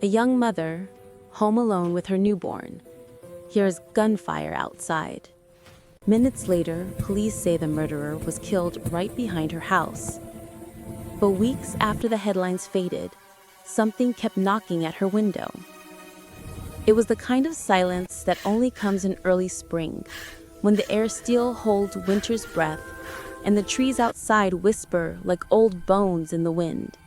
A young mother, home alone with her newborn, hears gunfire outside. Minutes later, police say the murderer was killed right behind her house. But weeks after the headlines faded, something kept knocking at her window. It was the kind of silence that only comes in early spring, when the air still holds winter's breath and the trees outside whisper like old bones in the wind.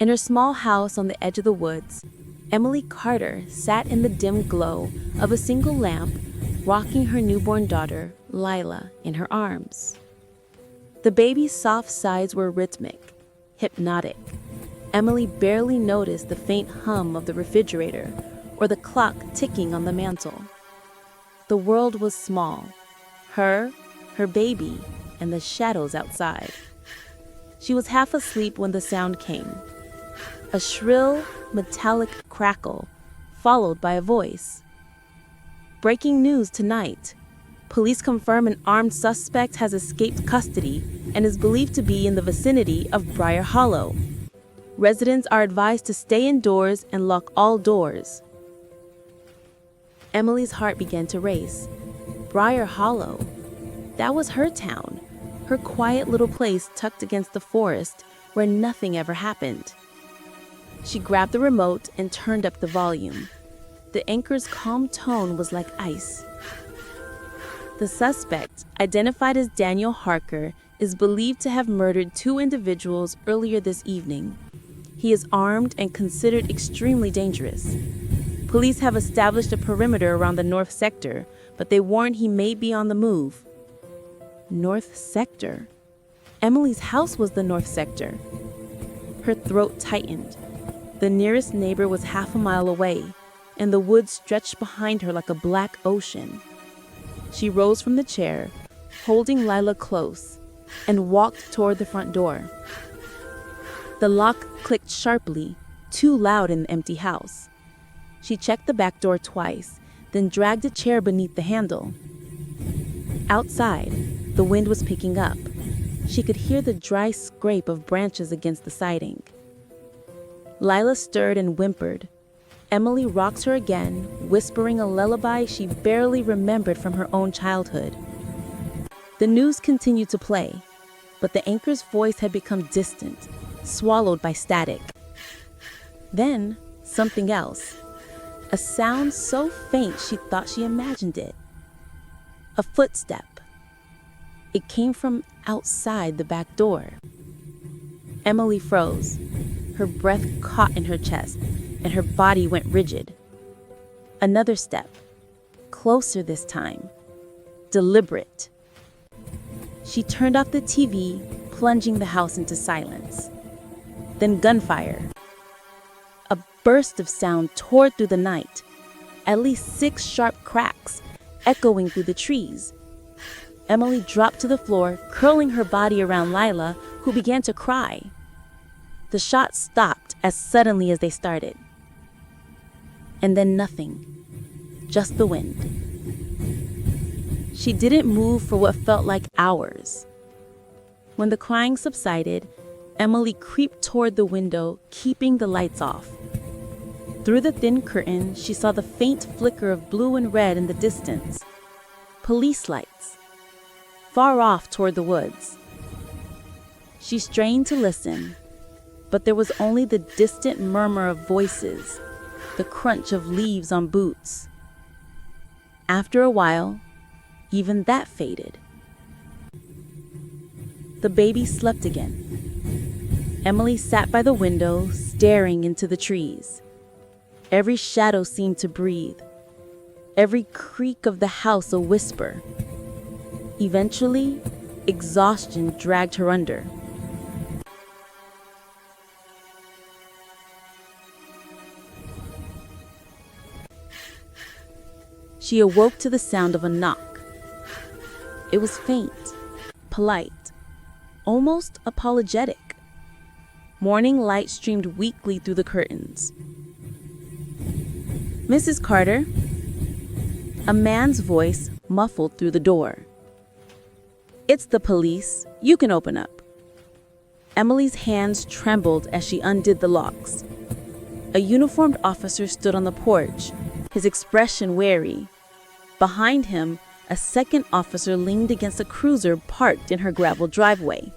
In her small house on the edge of the woods, Emily Carter sat in the dim glow of a single lamp, rocking her newborn daughter, Lila, in her arms. The baby's soft sighs were rhythmic, hypnotic. Emily barely noticed the faint hum of the refrigerator or the clock ticking on the mantel. The world was small, her baby, and the shadows outside. She was half asleep when the sound came. A shrill, metallic crackle, followed by a voice. Breaking news tonight. Police confirm an armed suspect has escaped custody and is believed to be in the vicinity of Briar Hollow. Residents are advised to stay indoors and lock all doors. Emily's heart began to race. Briar Hollow. That was her town, her quiet little place tucked against the forest where nothing ever happened. She grabbed the remote and turned up the volume. The anchor's calm tone was like ice. The suspect, identified as Daniel Harker, is believed to have murdered 2 individuals earlier this evening. He is armed and considered extremely dangerous. Police have established a perimeter around the North Sector, but they warn he may be on the move. North Sector? Emily's house was the North Sector. Her throat tightened. The nearest neighbor was half a mile away, and the woods stretched behind her like a black ocean. She rose from the chair, holding Lila close, and walked toward the front door. The lock clicked sharply, too loud in the empty house. She checked the back door twice, then dragged a chair beneath the handle. Outside, the wind was picking up. She could hear the dry scrape of branches against the siding. Lila stirred and whimpered. Emily rocked her again, whispering a lullaby she barely remembered from her own childhood. The news continued to play, but the anchor's voice had become distant, swallowed by static. Then, something else. A sound so faint she thought she imagined it. A footstep. It came from outside the back door. Emily froze. Her breath caught in her chest, and her body went rigid. Another step. Closer this time. Deliberate. She turned off the TV, plunging the house into silence. Then gunfire. A burst of sound tore through the night. At least 6 sharp cracks, echoing through the trees. Emily dropped to the floor, curling her body around Lila, who began to cry. The shots stopped as suddenly as they started. And then nothing. Just the wind. She didn't move for what felt like hours. When the crying subsided, Emily creeped toward the window, keeping the lights off. Through the thin curtain, she saw the faint flicker of blue and red in the distance. Police lights. Far off toward the woods. She strained to listen, but there was only the distant murmur of voices, the crunch of leaves on boots. After a while, even that faded. The baby slept again. Emily sat by the window, staring into the trees. Every shadow seemed to breathe, every creak of the house a whisper. Eventually, exhaustion dragged her under. She awoke to the sound of a knock. It was faint, polite, almost apologetic. Morning light streamed weakly through the curtains. "Mrs. Carter?" A man's voice muffled through the door. "It's the police. You can open up." Emily's hands trembled as she undid the locks. A uniformed officer stood on the porch, his expression wary. Behind him, a second officer leaned against a cruiser parked in her gravel driveway.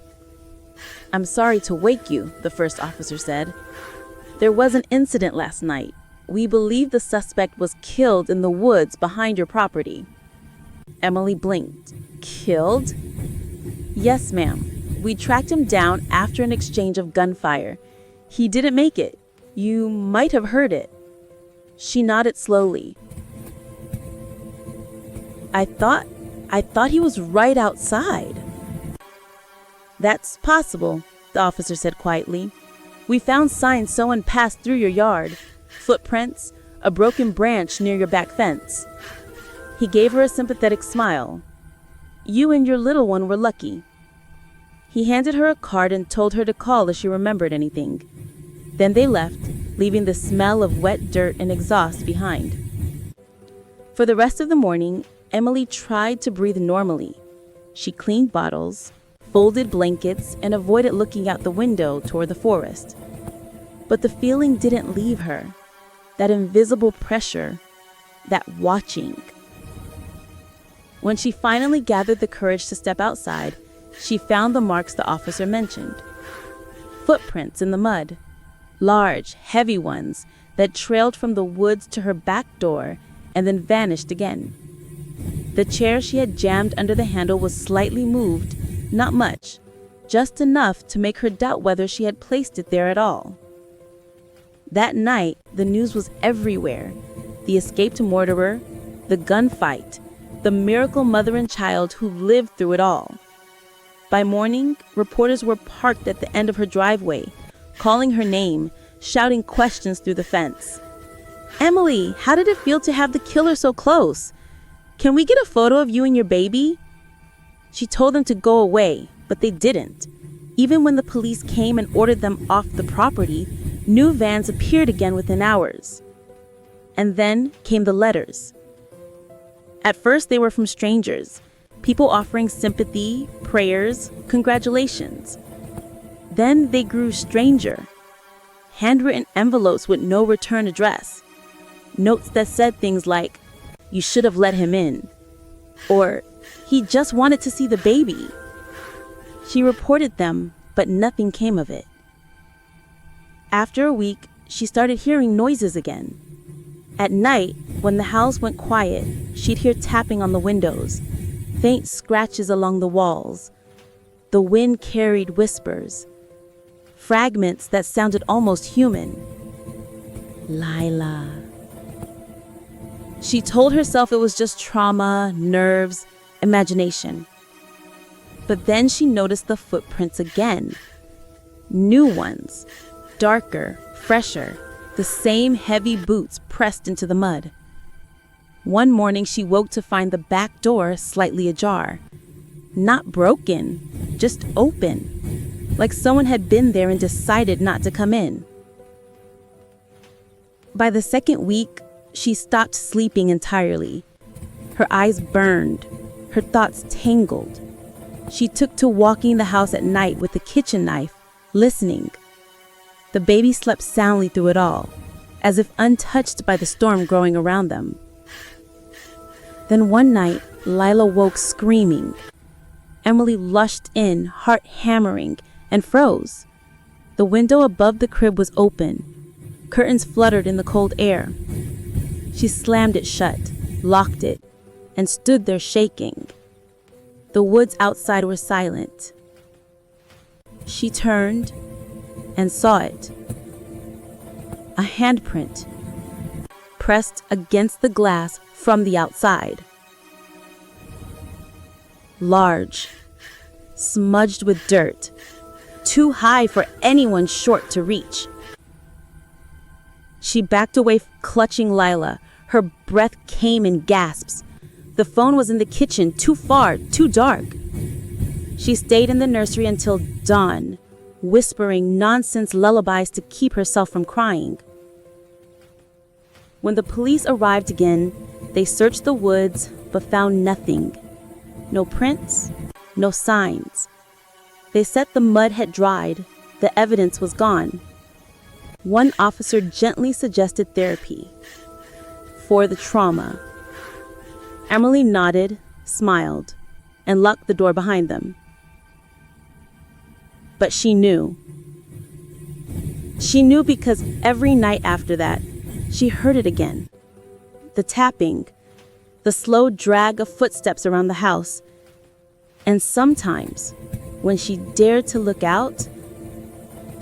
"I'm sorry to wake you," the first officer said. "There was an incident last night. We believe the suspect was killed in the woods behind your property." Emily blinked. "Killed?" "Yes, ma'am. We tracked him down after an exchange of gunfire. He didn't make it. You might have heard it." She nodded slowly. I thought he was right outside." "That's possible," the officer said quietly. "We found signs someone passed through your yard. Footprints, a broken branch near your back fence." He gave her a sympathetic smile. "You and your little one were lucky." He handed her a card and told her to call if she remembered anything. Then they left, leaving the smell of wet dirt and exhaust behind. For the rest of the morning, Emily tried to breathe normally. She cleaned bottles, folded blankets, and avoided looking out the window toward the forest. But the feeling didn't leave her. That invisible pressure, that watching. When she finally gathered the courage to step outside, she found the marks the officer mentioned. Footprints in the mud, large, heavy ones that trailed from the woods to her back door and then vanished again. The chair she had jammed under the handle was slightly moved, not much, just enough to make her doubt whether she had placed it there at all. That night, the news was everywhere. The escaped murderer, the gunfight, the miracle mother and child who lived through it all. By morning, reporters were parked at the end of her driveway, calling her name, shouting questions through the fence. "Emily, how did it feel to have the killer so close? Can we get a photo of you and your baby?" She told them to go away, but they didn't. Even when the police came and ordered them off the property, new vans appeared again within hours. And then came the letters. At first, they were from strangers, people offering sympathy, prayers, congratulations. Then they grew stranger. Handwritten envelopes with no return address. Notes that said things like, "You should have let him in," or "He just wanted to see the baby." She reported them, but nothing came of it. After a week, she started hearing noises again. At night, when the house went quiet, she'd hear tapping on the windows, faint scratches along the walls. The wind carried whispers, fragments that sounded almost human. Lila. She told herself it was just trauma, nerves, imagination. But then she noticed the footprints again. New ones, darker, fresher, the same heavy boots pressed into the mud. One morning she woke to find the back door slightly ajar. Not broken, just open, like someone had been there and decided not to come in. By the second week, she stopped sleeping entirely. Her eyes burned, her thoughts tangled. She took to walking the house at night with the kitchen knife, listening. The baby slept soundly through it all, as if untouched by the storm growing around them. Then one night, Lila woke screaming. Emily lushed in, heart hammering, and froze. The window above the crib was open. Curtains fluttered in the cold air. She slammed it shut, locked it, and stood there shaking. The woods outside were silent. She turned and saw it. A handprint, pressed against the glass from the outside. Large, smudged with dirt, too high for anyone short to reach. She backed away, clutching Lila. Her breath came in gasps. The phone was in the kitchen, too far, too dark. She stayed in the nursery until dawn, whispering nonsense lullabies to keep herself from crying. When the police arrived again, they searched the woods but found nothing. No prints, no signs. They said the mud had dried, the evidence was gone. One officer gently suggested therapy for the trauma. Emily nodded, smiled, and locked the door behind them. But she knew. She knew because every night after that, she heard it again. The tapping, the slow drag of footsteps around the house. And sometimes, when she dared to look out,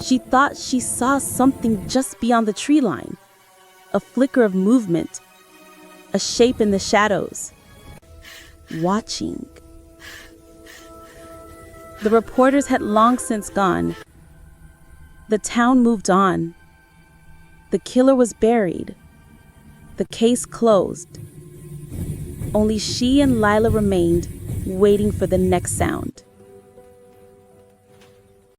she thought she saw something just beyond the tree line. A flicker of movement, a shape in the shadows. Watching. The reporters had long since gone. The town moved on. The killer was buried. The case closed. Only she and Lila remained, waiting for the next sound.